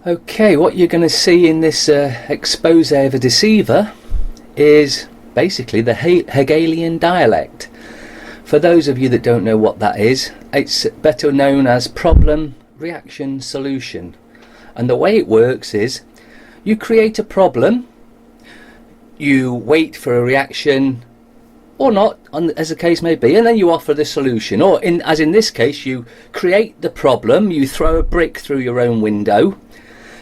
Okay, what you're going to see in this expose of a deceiver is basically the Hegelian dialect. For those of you that don't know what that is, it's better known as problem, reaction, solution. And the way it works is you create a problem, you wait for a reaction or not, as the case may be, and then you offer the solution. Or as in this case, you create the problem, you throw a brick through your own window,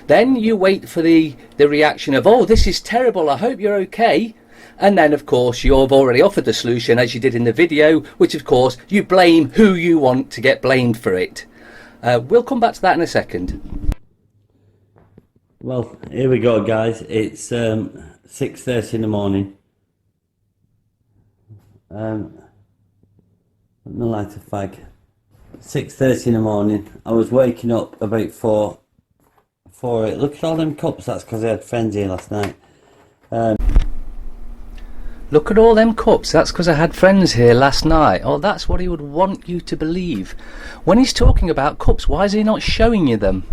then you wait for the reaction of, oh, this is terrible, I hope you're okay. And then of course you've already offered the solution, as you did in the video, which of course you blame who you want to get blamed for it. We'll come back to that in a second. Well, here we go guys, it's 6:30 in the morning. Let me light a fag. 6:30 in the morning. I was waking up about 4. Look at all them cups, that's because I had friends here last night. Look at all them cups, that's because I had friends here last night. Oh, that's what he would want you to believe. When he's talking about cups, why is he not showing you them?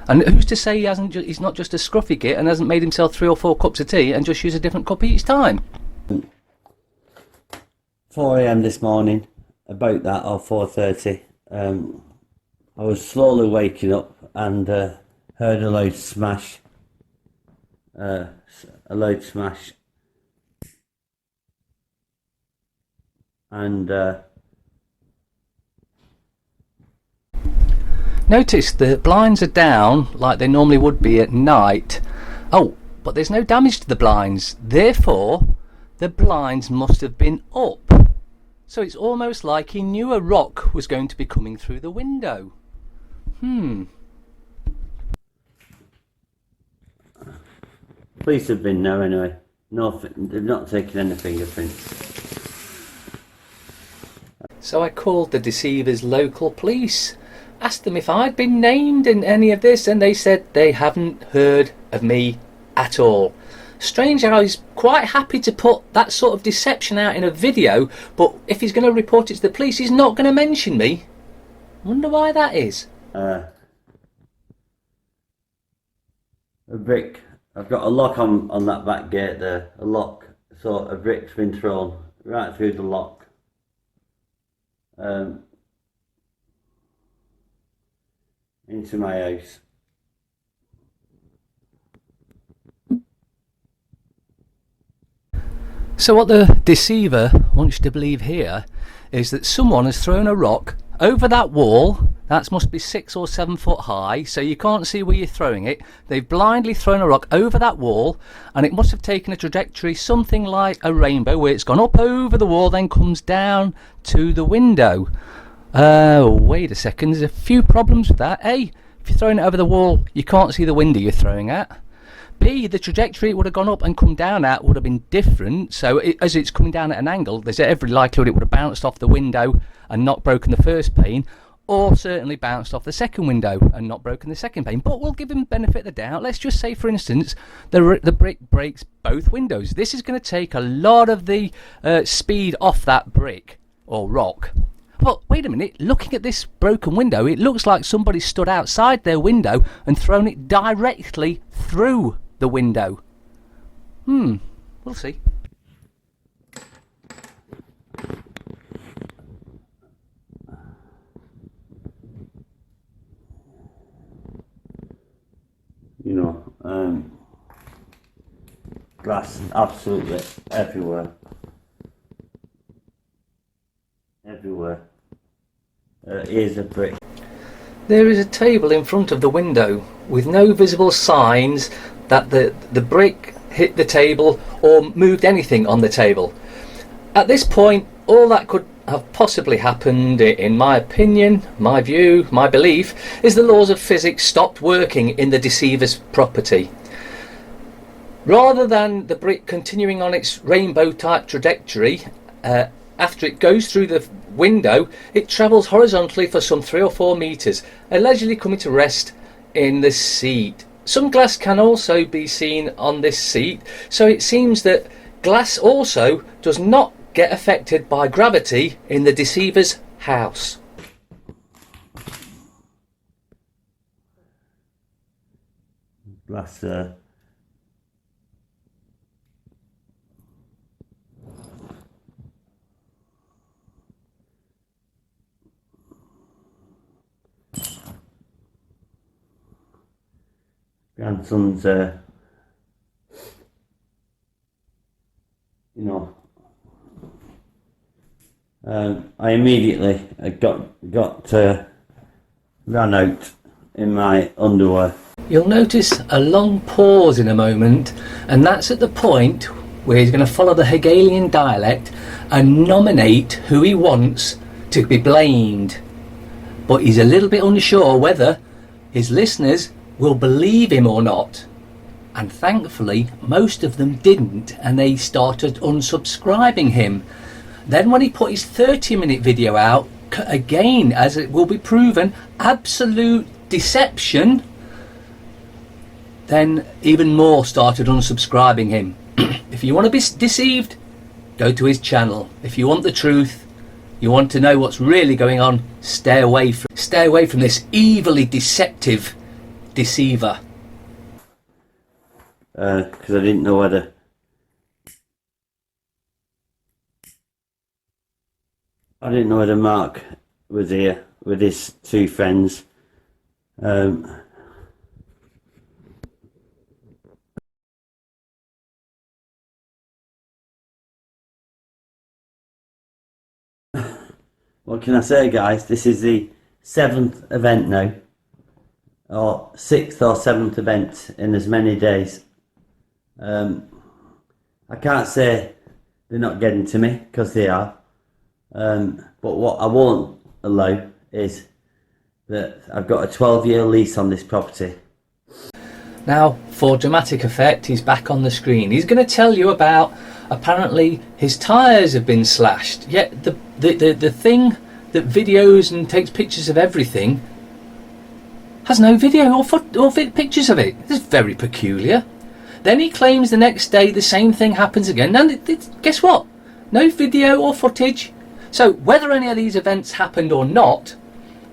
And who's to say he's not just a scruffy git and hasn't made himself 3 or 4 cups of tea and just use a different cup each time? 4 AM this morning, about that, or 4:30. I was slowly waking up and heard a loud smash. And notice the blinds are down like they normally would be at night. Oh, but there's no damage to the blinds, therefore the blinds must have been up. So it's almost like he knew a rock was going to be coming through the window. Police have been there anyway. No, they've not taken any fingerprints. So I called the Deceiver's local police, asked them if I'd been named in any of this, and they said they haven't heard of me at all. Strange how he's quite happy to put that sort of deception out in a video, but if he's going to report it to the police, he's not going to mention me. Wonder why that is. A brick. I've got a lock on that back gate there, a lock. So a brick's been thrown right through the lock. Into my house. So what the Deceiver wants you to believe here is that someone has thrown a rock over that wall. That must be 6 or 7 foot high, so you can't see where you're throwing it. They've blindly thrown a rock over that wall, and it must have taken a trajectory something like a rainbow, where it's gone up over the wall, then comes down to the window. Wait a second, there's a few problems with that. A, if you're throwing it over the wall, you can't see the window you're throwing at. B, the trajectory it would have gone up and come down at would have been different, so as it's coming down at an angle, there's every likelihood it would have bounced off the window and not broken the first pane, or certainly bounced off the second window and not broken the second pane. But we'll give him benefit of the doubt. Let's just say, for instance, the brick breaks both windows. This is going to take a lot of the speed off that brick or rock. But wait a minute, looking at this broken window, it looks like somebody stood outside their window and thrown it directly through the window. We'll see. You know, glass absolutely everywhere. Here's a brick. There is a table in front of the window with no visible signs that the brick hit the table or moved anything on the table. At this point, all that could have possibly happened, in my opinion, my view, my belief, is the laws of physics stopped working in the Deceiver's property. Rather than the brick continuing on its rainbow type trajectory, after it goes through the window, it travels horizontally for some 3 or 4 meters, allegedly coming to rest in the seat. Some glass can also be seen on this seat, so it seems that glass also does not get affected by gravity in the Deceiver's house. last grandson's, you know, I immediately ran out in my underwear. You'll notice a long pause in a moment, and that's at the point where he's going to follow the Hegelian dialect and nominate who he wants to be blamed. But he's a little bit unsure whether his listeners will believe him or not. And thankfully, most of them didn't, and they started unsubscribing him. Then when he put his 30-minute video out, again, as it will be proven, absolute deception, then even more started unsubscribing him. If you want to be deceived, go to his channel. If you want the truth, you want to know what's really going on, stay away from this evilly deceptive deceiver. Because I didn't know whether Mark was here with his two friends. What can I say, guys? This is the 7th event now, or 6th or 7th event in as many days. I can't say they're not getting to me, because they are. But what I won't allow is that I've got a 12-year lease on this property. Now, for dramatic effect, he's back on the screen. He's going to tell you about, apparently, his tyres have been slashed. Yet the thing that videos and takes pictures of everything has no video or pictures of it. It's very peculiar. Then he claims the next day the same thing happens again. And guess what? No video or footage. So whether any of these events happened or not,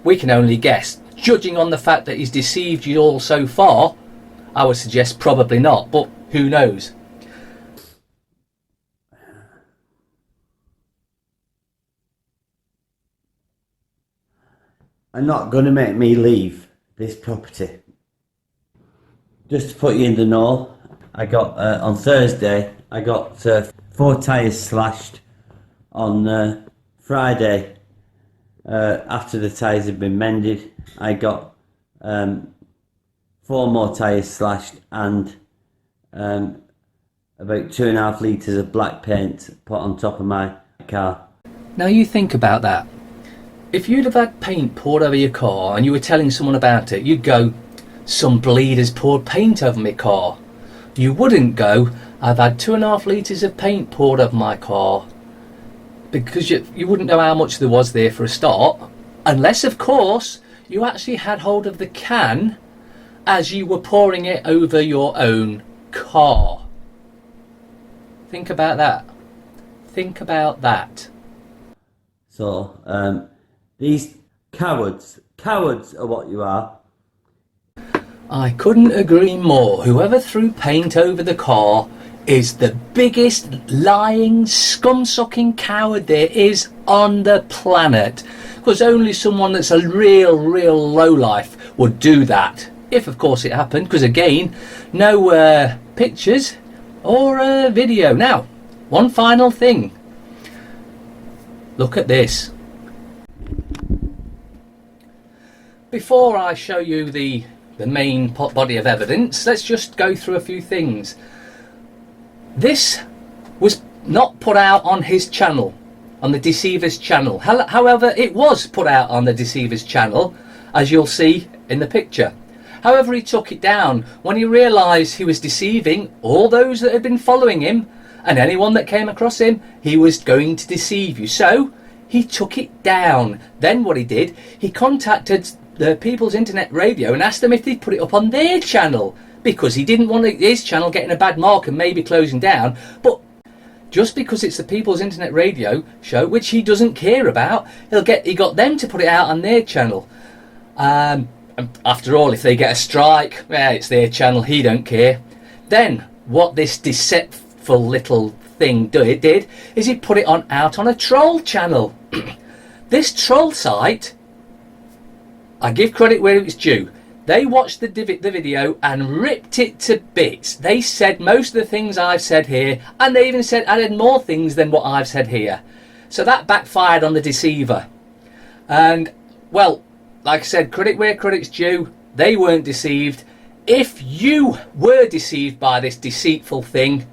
we can only guess. Judging on the fact that he's deceived you all so far, I would suggest probably not, but who knows? Are not going to make me leave this property. Just to put you in the know, I got on Thursday I got 4 tyres slashed. On Friday, after the tyres had been mended, I got 4 more tyres slashed and about 2.5 litres of black paint put on top of my car. Now you think about that. If you'd have had paint poured over your car and you were telling someone about it, you'd go, some bleed has poured paint over my car. You wouldn't go, I've had 2.5 litres of paint poured over my car. Because you wouldn't know how much there was there for a start. Unless, of course, you actually had hold of the can as you were pouring it over your own car. Think about that. Think about that. So, these cowards are what you are. I couldn't agree more. Whoever threw paint over the car is the biggest lying, scum-sucking coward there is on the planet. Because only someone that's a real lowlife would do that. If, of course, it happened. Because, again, no pictures or video. Now, one final thing. Look at this. Before I show you the main body of evidence, let's just go through a few things. This was not put out on his channel, on the Deceiver's channel. However, it was put out on the Deceiver's channel, as you'll see in the picture. However, he took it down when he realised he was deceiving all those that had been following him, and anyone that came across him, he was going to deceive you. So, he took it down. Then what he did, he contacted the People's Internet Radio and asked them if they'd put it up on their channel, because he didn't want his channel getting a bad mark and maybe closing down. But just because it's the People's Internet Radio show, which he doesn't care about, he got them to put it out on their channel. After all, if they get a strike, it's their channel, he don't care. Then what this deceitful little thing did is he put it out on a troll channel. This troll site, I give credit where it's due. They watched the video and ripped it to bits. They said most of the things I've said here, and they even added more things than what I've said here. So that backfired on the Deceiver. And, well, like I said, credit where credit's due. They weren't deceived. If you were deceived by this deceitful thing,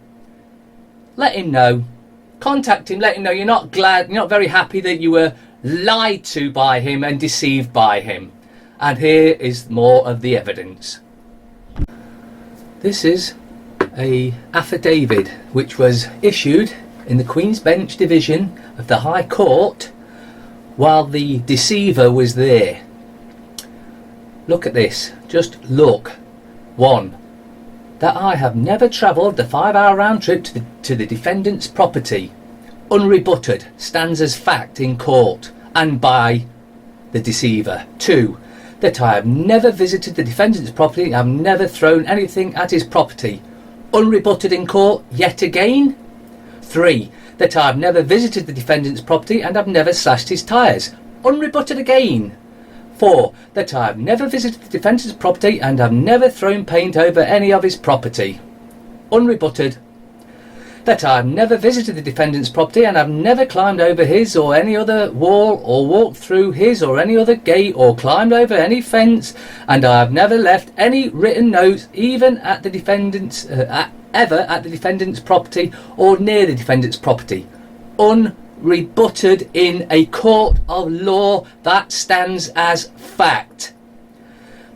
let him know. Contact him, let him know you're not very happy that you were lied to by him and deceived by him. And here is more of the evidence. This is a affidavit which was issued in the Queen's Bench Division of the High Court while the Deceiver was there. Look at this. Just look. 1. That I have never travelled the 5-hour round trip to the defendant's property. Unrebutted. Stands as fact in court and by the Deceiver. 2. That I have never visited the defendant's property and have never thrown anything at his property. Unrebutted in court yet again. 3. That I have never visited the defendant's property and have never slashed his tyres. Unrebutted again. 4. That I have never visited the defendant's property and have never thrown paint over any of his property. Unrebutted. That I have never visited the defendant's property and have never climbed over his or any other wall or walked through his or any other gate or climbed over any fence, and I have never left any written notes even at the defendant's ever at the defendant's property or near the defendant's property. Unrebutted in a court of law. That stands as fact.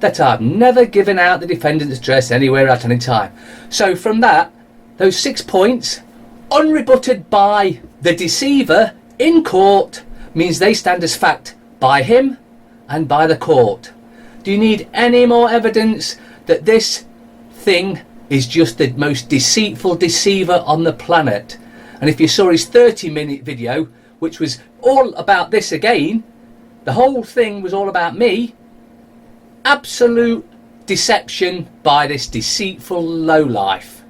That I've never given out the defendant's address anywhere at any time. So from that, those 6 points, unrebutted by the Deceiver in court, means they stand as fact by him and by the court. Do you need any more evidence that this thing is just the most deceitful deceiver on the planet? And if you saw his 30-minute video, which was all about this again, the whole thing was all about me. Absolute deception by this deceitful lowlife.